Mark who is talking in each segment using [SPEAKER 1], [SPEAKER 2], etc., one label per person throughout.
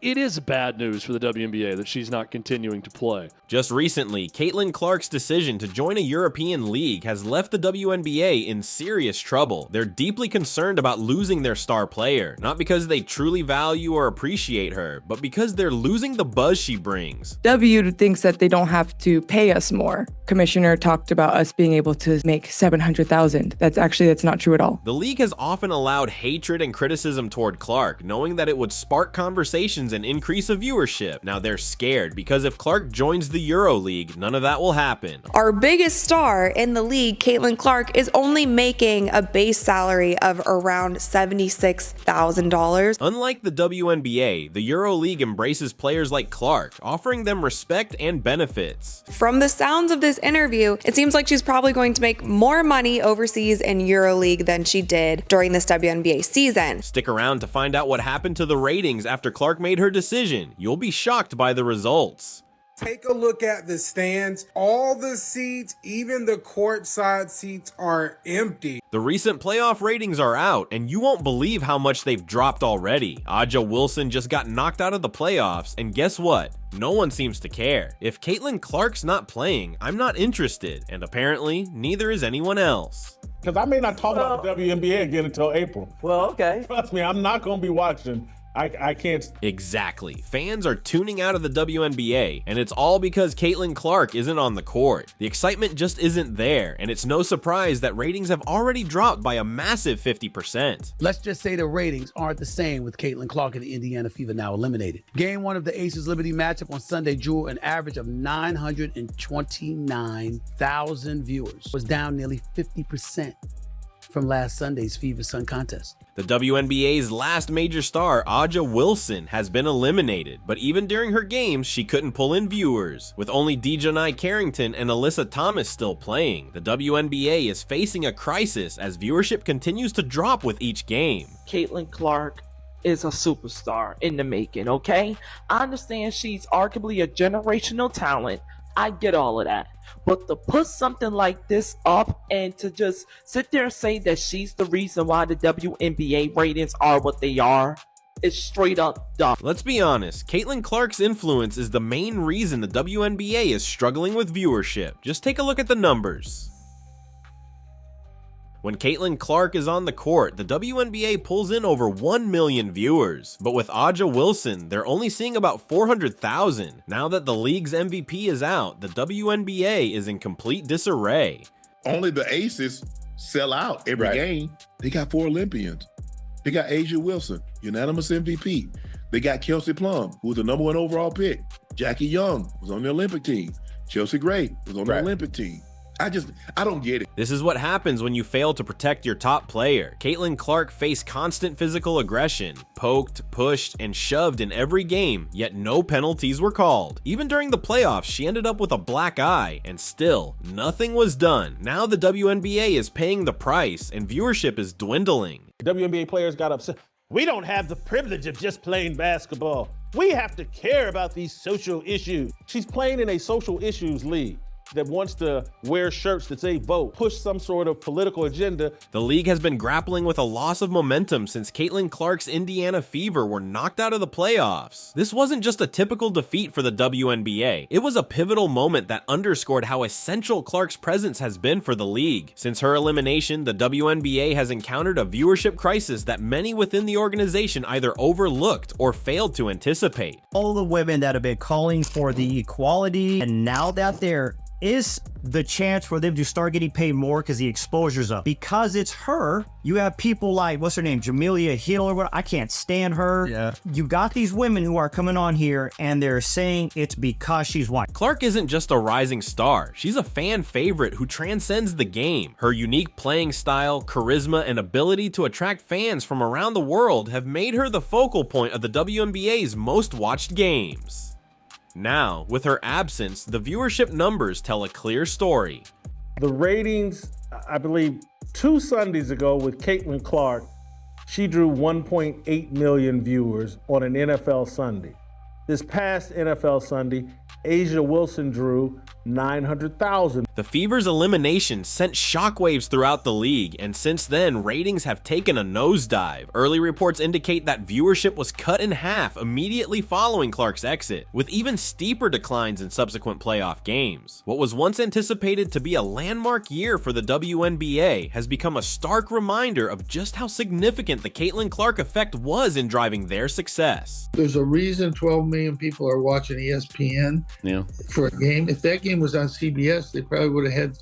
[SPEAKER 1] it is bad news for the WNBA that she's not continuing to play.
[SPEAKER 2] Just recently, Caitlin Clark's decision to join a European league has left the WNBA in serious trouble. They're deeply concerned about losing their star player, not because they truly value or appreciate her, but because they're losing the buzz she brings.
[SPEAKER 3] W thinks that they don't have to pay us more. Commissioner talked about us being able to make $700,000. That's not true at all.
[SPEAKER 2] The league has often allowed hatred and criticism toward Clark, knowing that it would spark conversations and increase a viewership. Now they're scared because if Clark joins the Euro League, none of that will happen.
[SPEAKER 4] Our biggest star in the league, Caitlin Clark, is only making a base salary of around $76,000.
[SPEAKER 2] Unlike the WNBA, the Euro League embraces players like Clark, offering them respect and benefits.
[SPEAKER 4] From the sounds of this interview, it seems like she's probably going to make more money overseas in EuroLeague than she did during this WNBA season.
[SPEAKER 2] Stick around to find out what happened to the ratings after Clark made her decision. You'll be shocked by the results.
[SPEAKER 5] Take a look at the stands. All the seats, even the courtside seats, are empty.
[SPEAKER 2] The recent playoff ratings are out, and you won't believe how much they've dropped already. Aja Wilson just got knocked out of the playoffs, and guess what? No one seems to care. If Caitlin Clark's not playing, I'm not interested, and apparently, neither is anyone else.
[SPEAKER 6] Because I may not talk about the WNBA again until April.
[SPEAKER 7] Well, okay.
[SPEAKER 6] Trust me, I'm not going to be watching. I can't.
[SPEAKER 2] Exactly. Fans are tuning out of the WNBA, and it's all because Caitlin Clark isn't on the court. The excitement just isn't there, and it's no surprise that ratings have already dropped by a massive 50%.
[SPEAKER 8] Let's just say the ratings aren't the same with Caitlin Clark and the Indiana Fever now eliminated. Game 1 of the Aces Liberty matchup on Sunday drew an average of 929,000 viewers. Was down nearly 50% from last Sunday's Fever Sun contest.
[SPEAKER 2] The WNBA's last major star, Aja Wilson, has been eliminated, but even during her games, she couldn't pull in viewers. With only Dejanai Carrington and Alyssa Thomas still playing, the WNBA is facing a crisis as viewership continues to drop with each game.
[SPEAKER 7] Caitlin Clark is a superstar in the making, okay? I understand she's arguably a generational talent. I get all of that. But to put something like this up and to just sit there and say that she's the reason why the WNBA ratings are what they are, is straight up dumb.
[SPEAKER 2] Let's be honest, Caitlin Clark's influence is the main reason the WNBA is struggling with viewership. Just take a look at the numbers. When Caitlin Clark is on the court, the WNBA pulls in over 1 million viewers. But with Aja Wilson, they're only seeing about 400,000. Now that the league's MVP is out, the WNBA is in complete disarray.
[SPEAKER 9] Only the Aces sell out every game. They got 4 Olympians. They got Aja Wilson, unanimous MVP. They got Kelsey Plum, who was the #1 overall pick. Jackie Young was on the Olympic team. Chelsea Gray was on the Olympic team. I don't get it.
[SPEAKER 2] This is what happens when you fail to protect your top player. Caitlin Clark faced constant physical aggression, poked, pushed, and shoved in every game, yet no penalties were called. Even during the playoffs, she ended up with a black eye, and still, nothing was done. Now the WNBA is paying the price, and viewership is dwindling.
[SPEAKER 6] WNBA players got upset. We don't have the privilege of just playing basketball. We have to care about these social issues. She's playing in a social issues league that wants to wear shirts that say vote, push some sort of political agenda.
[SPEAKER 2] The league has been grappling with a loss of momentum since Caitlin Clark's Indiana Fever were knocked out of the playoffs. This wasn't just a typical defeat for the WNBA. It was a pivotal moment that underscored how essential Clark's presence has been for the league. Since her elimination, the WNBA has encountered a viewership crisis that many within the organization either overlooked or failed to anticipate.
[SPEAKER 10] All the women that have been calling for the equality, and now that they're is the chance for them to start getting paid more because the exposure's up. Because it's her, you have people like, what's her name, Jamelia Hill or what? I can't stand her.
[SPEAKER 2] Yeah.
[SPEAKER 10] You got these women who are coming on here and they're saying it's because she's white.
[SPEAKER 2] Clark isn't just a rising star. She's a fan favorite who transcends the game. Her unique playing style, charisma, and ability to attract fans from around the world have made her the focal point of the WNBA's most watched games. Now, with her absence, the viewership numbers tell a clear story.
[SPEAKER 6] The ratings, I believe 2 Sundays ago with Caitlin Clark, she drew 1.8 million viewers on an NFL Sunday. This past NFL Sunday, Aja Wilson drew 900,000.
[SPEAKER 2] The Fever's elimination sent shockwaves throughout the league, and since then, ratings have taken a nosedive. Early reports indicate that viewership was cut in half immediately following Clark's exit, with even steeper declines in subsequent playoff games. What was once anticipated to be a landmark year for the WNBA has become a stark reminder of just how significant the Caitlin Clark effect was in driving their success.
[SPEAKER 11] There's a reason 12 million people are watching ESPN for a game. If that game was on CBS, they probably would have had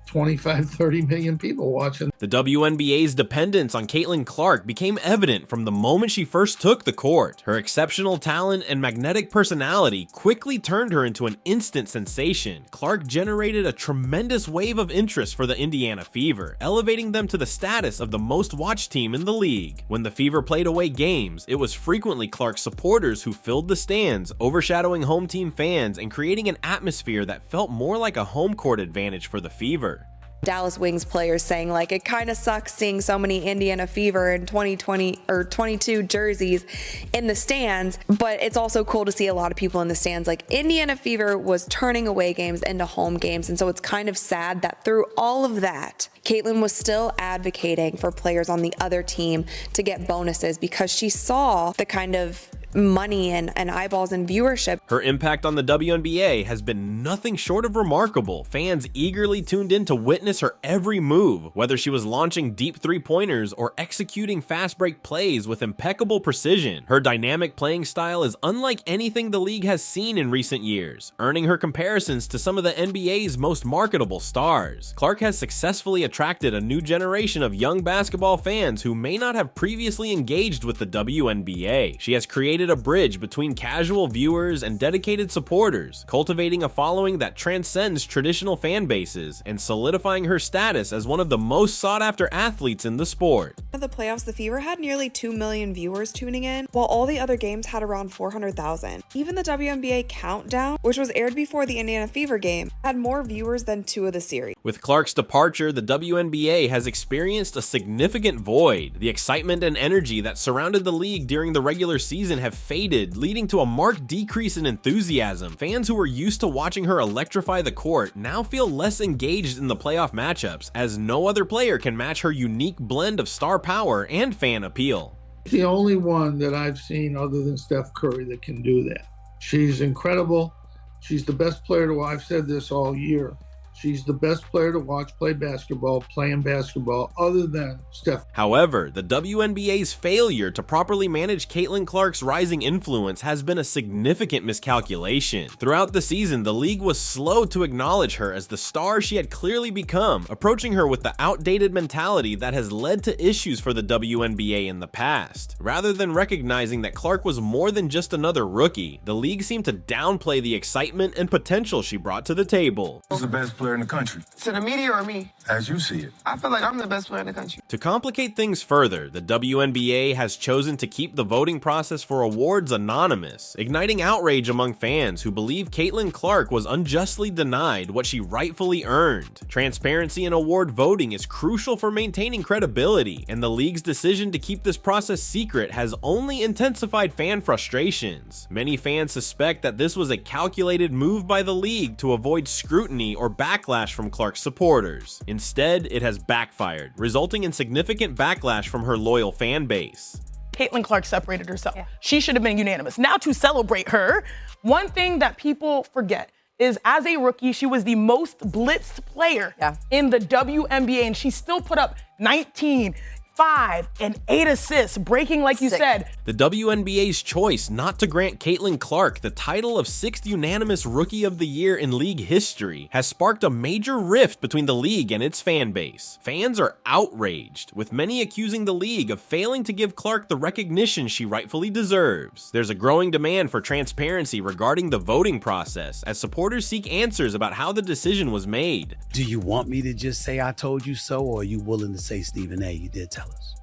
[SPEAKER 11] 25, 30 million people watching.
[SPEAKER 2] The WNBA's dependence on Caitlin Clark became evident from the moment she first took the court. Her exceptional talent and magnetic personality quickly turned her into an instant sensation. Clark generated a tremendous wave of interest for the Indiana Fever, elevating them to the status of the most watched team in the league. When the Fever played away games, it was frequently Clark's supporters who filled the stands, overshadowing home team fans and creating an atmosphere that felt more like a home court advantage for the Fever.
[SPEAKER 4] Dallas Wings players saying like it kind of sucks seeing so many Indiana Fever in 2020 or 22 jerseys in the stands, but it's also cool to see a lot of people in the stands. Like Indiana Fever was turning away games into home games, and so it's kind of sad that through all of that, Caitlin was still advocating for players on the other team to get bonuses because she saw the kind of money and eyeballs and viewership.
[SPEAKER 2] Her impact on the WNBA has been nothing short of remarkable. Fans eagerly tuned in to witness her every move, whether she was launching deep three-pointers or executing fast break plays with impeccable precision. Her dynamic playing style is unlike anything the league has seen in recent years, earning her comparisons to some of the NBA's most marketable stars. Clark has successfully attracted a new generation of young basketball fans who may not have previously engaged with the WNBA. She has created a bridge between casual viewers and dedicated supporters, cultivating a following that transcends traditional fan bases and solidifying her status as one of the most sought-after athletes in the sport.
[SPEAKER 4] In the playoffs, the Fever had nearly 2 million viewers tuning in, while all the other games had around 400,000. Even the WNBA Countdown, which was aired before the Indiana Fever game, had more viewers than 2 of the series.
[SPEAKER 2] With Clark's departure, the WNBA has experienced a significant void. The excitement and energy that surrounded the league during the regular season have faded, leading to a marked decrease in enthusiasm. Fans who were used to watching her electrify the court now feel less engaged in the playoff matchups, as no other player can match her unique blend of star power and fan appeal.
[SPEAKER 11] The only one that I've seen other than Steph Curry that can do that. She's incredible. She's the best player to watch. I've said this all year. She's the best player to watch playing basketball other than Steph.
[SPEAKER 2] However, the WNBA's failure to properly manage Caitlin Clark's rising influence has been a significant miscalculation. Throughout the season, the league was slow to acknowledge her as the star she had clearly become, approaching her with the outdated mentality that has led to issues for the WNBA in the past. Rather than recognizing that Clark was more than just another rookie, the league seemed to downplay the excitement and potential she brought to the table.
[SPEAKER 12] Who's the best player in the country?
[SPEAKER 13] To the media or me?
[SPEAKER 12] As you see it.
[SPEAKER 13] I feel like I'm the best player in the country.
[SPEAKER 2] To complicate things further, the WNBA has chosen to keep the voting process for awards anonymous, igniting outrage among fans who believe Caitlin Clark was unjustly denied what she rightfully earned. Transparency in award voting is crucial for maintaining credibility, and the league's decision to keep this process secret has only intensified fan frustrations. Many fans suspect that this was a calculated move by the league to avoid scrutiny or backlash from Clark's supporters. Instead, it has backfired, resulting in significant backlash from her loyal fan base.
[SPEAKER 14] Caitlin Clark separated herself. Yeah. She should have been unanimous. Now to celebrate her, one thing that people forget is as a rookie, she was the most blitzed player in the WNBA, and she still put up 19, 5, and 8 assists, breaking, like you said.
[SPEAKER 2] The WNBA's choice not to grant Caitlin Clark the title of 6th unanimous Rookie of the Year in league history has sparked a major rift between the league and its fan base. Fans are outraged, with many accusing the league of failing to give Clark the recognition she rightfully deserves. There's a growing demand for transparency regarding the voting process, as supporters seek answers about how the decision was made.
[SPEAKER 8] Do you want me to just say I told you so, or are you willing to say, Stephen A., you did tell us?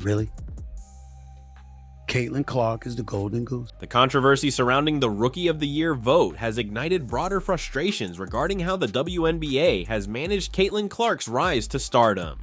[SPEAKER 8] Really? Caitlin Clark is the golden goose.
[SPEAKER 2] The controversy surrounding the Rookie of the Year vote has ignited broader frustrations regarding how the WNBA has managed Caitlin Clark's rise to stardom.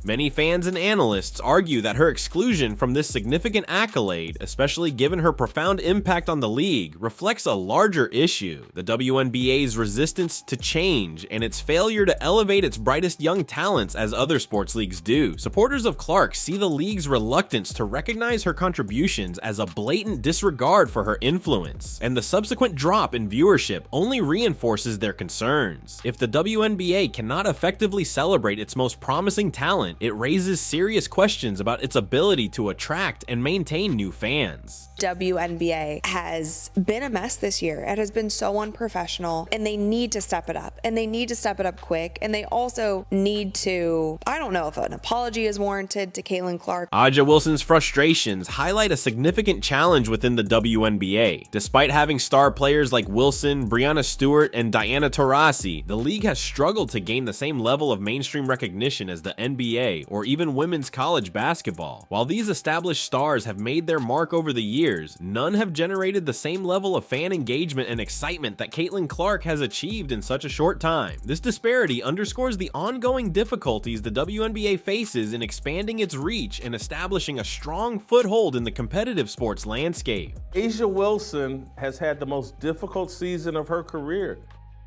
[SPEAKER 2] Many fans and analysts argue that her exclusion from this significant accolade, especially given her profound impact on the league, reflects a larger issue: the WNBA's resistance to change and its failure to elevate its brightest young talents as other sports leagues do. Supporters of Clark see the league's reluctance to recognize her contributions as a blatant disregard for her influence, and the subsequent drop in viewership only reinforces their concerns. If the WNBA cannot effectively celebrate its most promising talent, it raises serious questions about its ability to attract and maintain new fans.
[SPEAKER 4] WNBA has been a mess this year. It has been so unprofessional, and they need to step it up, and they need to step it up quick, and they also need to, I don't know if an apology is warranted to Caitlin Clark.
[SPEAKER 2] A'ja Wilson's frustrations highlight a significant challenge within the WNBA. Despite having star players like Wilson, Breanna Stewart, and Diana Taurasi, the league has struggled to gain the same level of mainstream recognition as the NBA or even women's college basketball. While these established stars have made their mark over the years, none have generated the same level of fan engagement and excitement that Caitlin Clark has achieved in such a short time. This disparity underscores the ongoing difficulties the WNBA faces in expanding its reach and establishing a strong foothold in the competitive sports landscape.
[SPEAKER 6] A'ja Wilson has had the most difficult season of her career.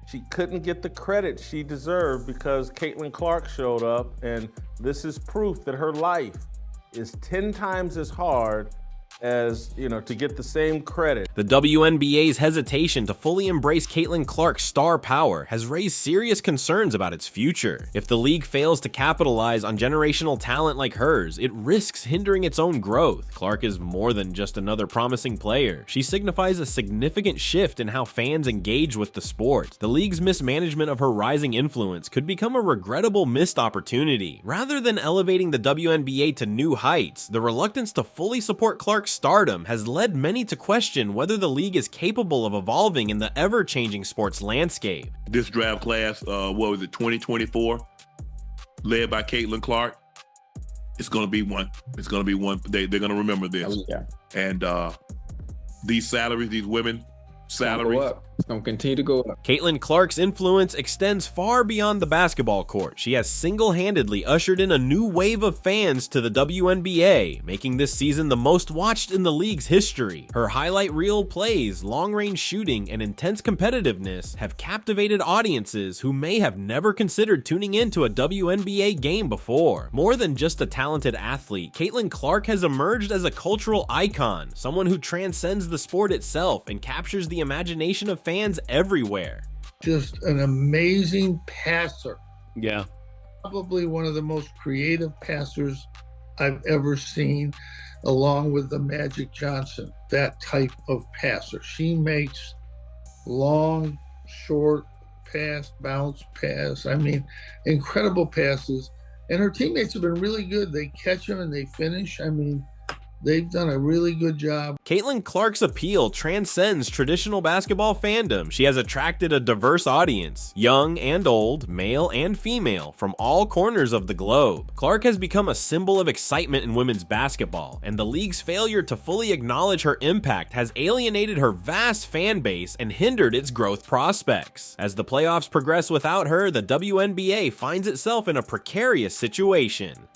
[SPEAKER 6] She couldn't get the credit she deserved because Caitlin Clark showed up, and this is proof that her life is 10 times as hard as, to get the same credit.
[SPEAKER 2] The WNBA's hesitation to fully embrace Caitlin Clark's star power has raised serious concerns about its future. If the league fails to capitalize on generational talent like hers, it risks hindering its own growth. Clark is more than just another promising player. She signifies a significant shift in how fans engage with the sport. The league's mismanagement of her rising influence could become a regrettable missed opportunity. Rather than elevating the WNBA to new heights, the reluctance to fully support Clark's stardom has led many to question whether the league is capable of evolving in the ever-changing sports landscape.
[SPEAKER 9] This draft class, 2024, led by Caitlin Clark, it's going to be one. It's going to be one. They're going to remember this.
[SPEAKER 15] Yeah.
[SPEAKER 9] And these salaries, these women salaries.
[SPEAKER 15] It's going to continue to go up.
[SPEAKER 2] Caitlin Clark's influence extends far beyond the basketball court. She has single-handedly ushered in a new wave of fans to the WNBA, making this season the most watched in the league's history. Her highlight reel plays, long-range shooting, and intense competitiveness have captivated audiences who may have never considered tuning into a WNBA game before. More than just a talented athlete, Caitlin Clark has emerged as a cultural icon, someone who transcends the sport itself and captures the imagination of fans everywhere.
[SPEAKER 11] Just an amazing passer.
[SPEAKER 1] Yeah.
[SPEAKER 11] Probably one of the most creative passers I've ever seen, along with the Magic Johnson, that type of passer. She makes long, short pass, bounce pass. I mean, incredible passes. And her teammates have been really good. They catch them and they finish. I mean, they've done a really good job.
[SPEAKER 2] Caitlin Clark's appeal transcends traditional basketball fandom. She has attracted a diverse audience, young and old, male and female, from all corners of the globe. Clark has become a symbol of excitement in women's basketball, and the league's failure to fully acknowledge her impact has alienated her vast fan base and hindered its growth prospects. As the playoffs progress without her, the WNBA finds itself in a precarious situation.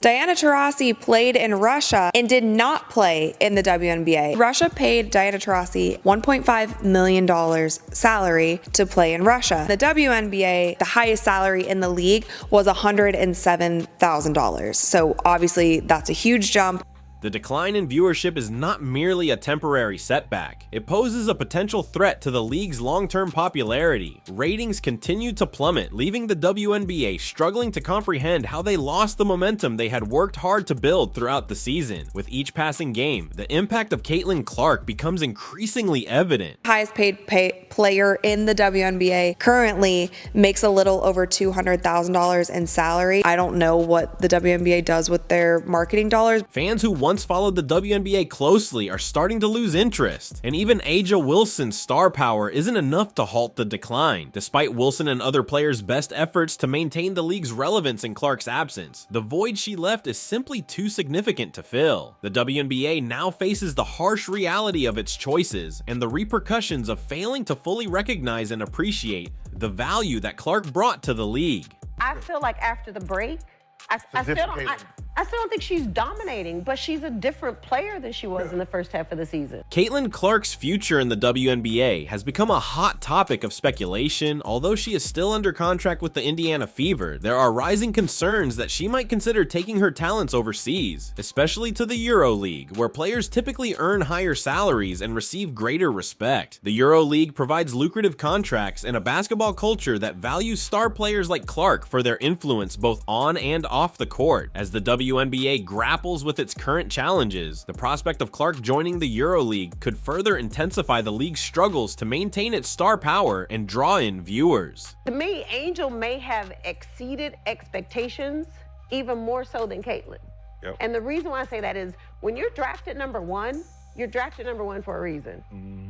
[SPEAKER 4] Diana Taurasi played in Russia and did not play in the WNBA. Russia paid Diana Taurasi $1.5 million salary to play in Russia. The WNBA, the highest salary in the league, was $107,000. So obviously that's a huge jump.
[SPEAKER 2] The decline in viewership is not merely a temporary setback. It poses a potential threat to the league's long-term popularity. Ratings continue to plummet, leaving the WNBA struggling to comprehend how they lost the momentum they had worked hard to build throughout the season. With each passing game, the impact of Caitlin Clark becomes increasingly evident.
[SPEAKER 4] Highest paid player in the WNBA currently makes a little over $200,000 in salary. I don't know what the WNBA does with their marketing dollars.
[SPEAKER 2] Fans who once followed the WNBA closely are starting to lose interest, and even A'ja Wilson's star power isn't enough to halt the decline. Despite Wilson and other players' best efforts to maintain the league's relevance in Clark's absence, the void she left is simply too significant to fill. The WNBA now faces the harsh reality of its choices and the repercussions of failing to fully recognize and appreciate the value that Clark brought to the league.
[SPEAKER 16] I feel like after the break,
[SPEAKER 15] I still don't think she's dominating, but she's a different player than she was in the first half of the season.
[SPEAKER 2] Caitlin Clark's future in the WNBA has become a hot topic of speculation. Although she is still under contract with the Indiana Fever, there are rising concerns that she might consider taking her talents overseas, especially to the EuroLeague, where players typically earn higher salaries and receive greater respect. The EuroLeague provides lucrative contracts and a basketball culture that values star players like Clark for their influence both on and off the court. As the WNBA grapples with its current challenges, the prospect of Clark joining the EuroLeague could further intensify the league's struggles to maintain its star power and draw in viewers.
[SPEAKER 15] To me, Angel may have exceeded expectations even more so than Caitlin.
[SPEAKER 12] Yep.
[SPEAKER 15] And the reason why I say that is when you're drafted number one, you're drafted number one for a reason.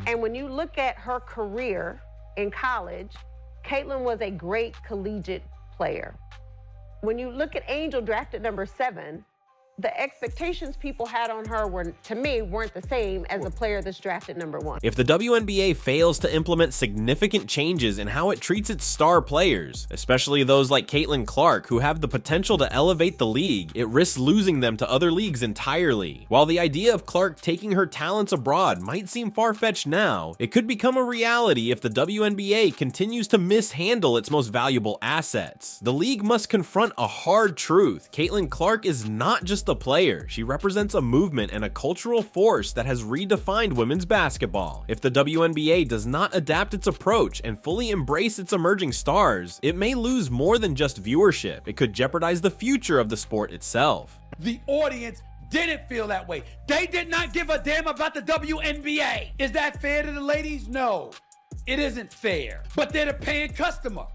[SPEAKER 15] And when you look at her career in college, Caitlin was a great collegiate player. When you look at Angel drafted number 7, the expectations people had on her were, to me, weren't the same as the player that's drafted number 1.
[SPEAKER 2] If the WNBA fails to implement significant changes in how it treats its star players, especially those like Caitlin Clark who have the potential to elevate the league, it risks losing them to other leagues entirely. While the idea of Clark taking her talents abroad might seem far-fetched now, it could become a reality if the WNBA continues to mishandle its most valuable assets. The league must confront a hard truth. Caitlin Clark is not just a player. She represents a movement and a cultural force that has redefined women's basketball. If the WNBA does not adapt its approach and fully embrace its emerging stars, it may lose more than just viewership. It could jeopardize the future of the sport itself.
[SPEAKER 8] The audience didn't feel that way. They did not give a damn about the WNBA. Is that fair to the ladies? No, it isn't fair. But they're the paying customer.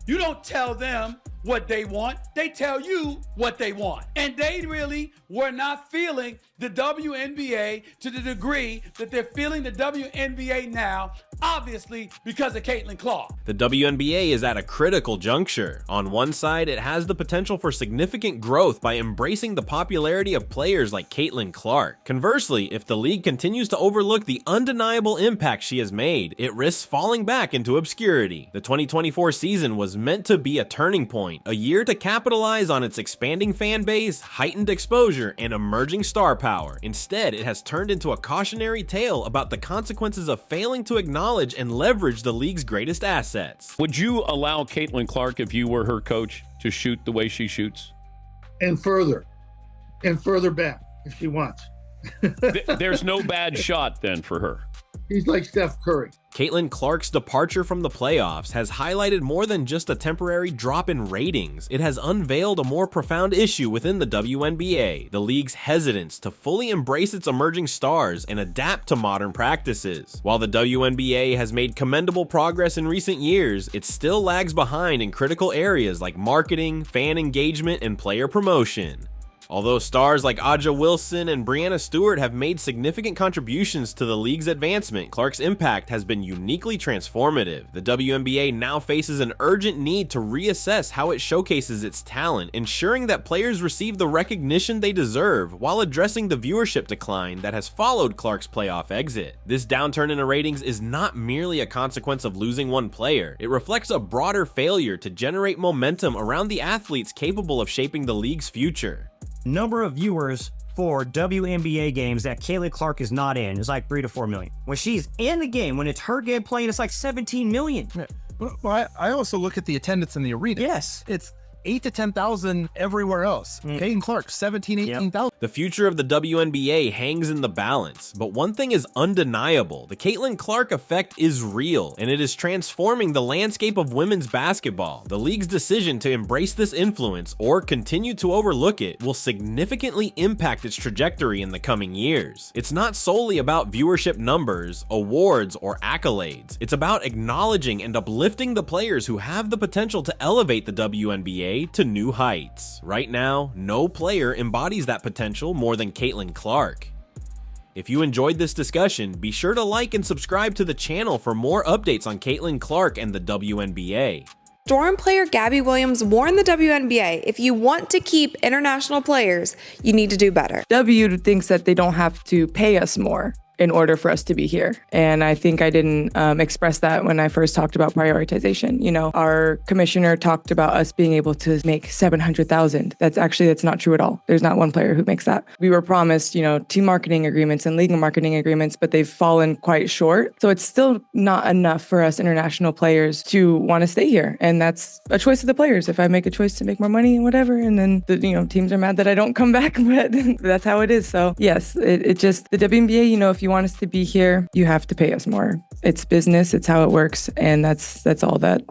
[SPEAKER 8] You don't tell them what they want, they tell you what they want. And they really were not feeling the WNBA to the degree that they're feeling the WNBA now, obviously because of Caitlin Clark.
[SPEAKER 2] The WNBA is at a critical juncture. On one side, it has the potential for significant growth by embracing the popularity of players like Caitlin Clark. Conversely, if the league continues to overlook the undeniable impact she has made, it risks falling back into obscurity. The 2024 season was meant to be a turning point, a year to capitalize on its expanding fan base, heightened exposure, and emerging star power. Instead, it has turned into a cautionary tale about the consequences of failing to acknowledge and leverage the league's greatest assets.
[SPEAKER 16] Would you allow Caitlin Clark, if you were her coach, to shoot the way she shoots?
[SPEAKER 11] And further back if she wants.
[SPEAKER 16] There's no bad shot then for her.
[SPEAKER 11] He's like Steph Curry.
[SPEAKER 2] Caitlin Clark's departure from the playoffs has highlighted more than just a temporary drop in ratings. It has unveiled a more profound issue within the WNBA, the league's hesitance to fully embrace its emerging stars and adapt to modern practices. While the WNBA has made commendable progress in recent years, it still lags behind in critical areas like marketing, fan engagement, and player promotion. Although stars like Aja Wilson and Breanna Stewart have made significant contributions to the league's advancement, Clark's impact has been uniquely transformative. The WNBA now faces an urgent need to reassess how it showcases its talent, ensuring that players receive the recognition they deserve while addressing the viewership decline that has followed Clark's playoff exit. This downturn in the ratings is not merely a consequence of losing one player. It reflects a broader failure to generate momentum around the athletes capable of shaping the league's future.
[SPEAKER 10] Number of viewers for WNBA games that Caitlin Clark is not in is like 3 to 4 million. When she's in the game, when it's her game playing, it's like 17 million.
[SPEAKER 17] Yeah. Well, I also look at the attendance in the arena.
[SPEAKER 10] Yes.
[SPEAKER 17] It's 8 to 10,000 everywhere else. Caitlin Clark, 17, 18,000.
[SPEAKER 2] The future of the WNBA hangs in the balance, but one thing is undeniable. The Caitlin Clark effect is real, and it is transforming the landscape of women's basketball. The league's decision to embrace this influence or continue to overlook it will significantly impact its trajectory in the coming years. It's not solely about viewership numbers, awards, or accolades. It's about acknowledging and uplifting the players who have the potential to elevate the WNBA to new heights. Right now, no player embodies that potential more than Caitlin Clark. If you enjoyed this discussion, be sure to like and subscribe to the channel for more updates on Caitlin Clark and the WNBA.
[SPEAKER 4] Storm player Gabby Williams warned the WNBA, if you want to keep international players, you need to do better.
[SPEAKER 3] W thinks that they don't have to pay us more. in order for us to be here. And I think I didn't express that when I first talked about prioritization. You know, our commissioner talked about us being able to make 700,000. That's not true at all. There's not one player who makes that. We were promised, you know, team marketing agreements and league marketing agreements, but they've fallen quite short. So it's still not enough for us international players to want to stay here. And that's a choice of the players. If I make a choice to make more money and whatever, and then the, you know, teams are mad that I don't come back, but that's how it is. So yes, it just, the WNBA, you know, if you want us to be here, you have to pay us more. It's business. It's how it works. And that's all that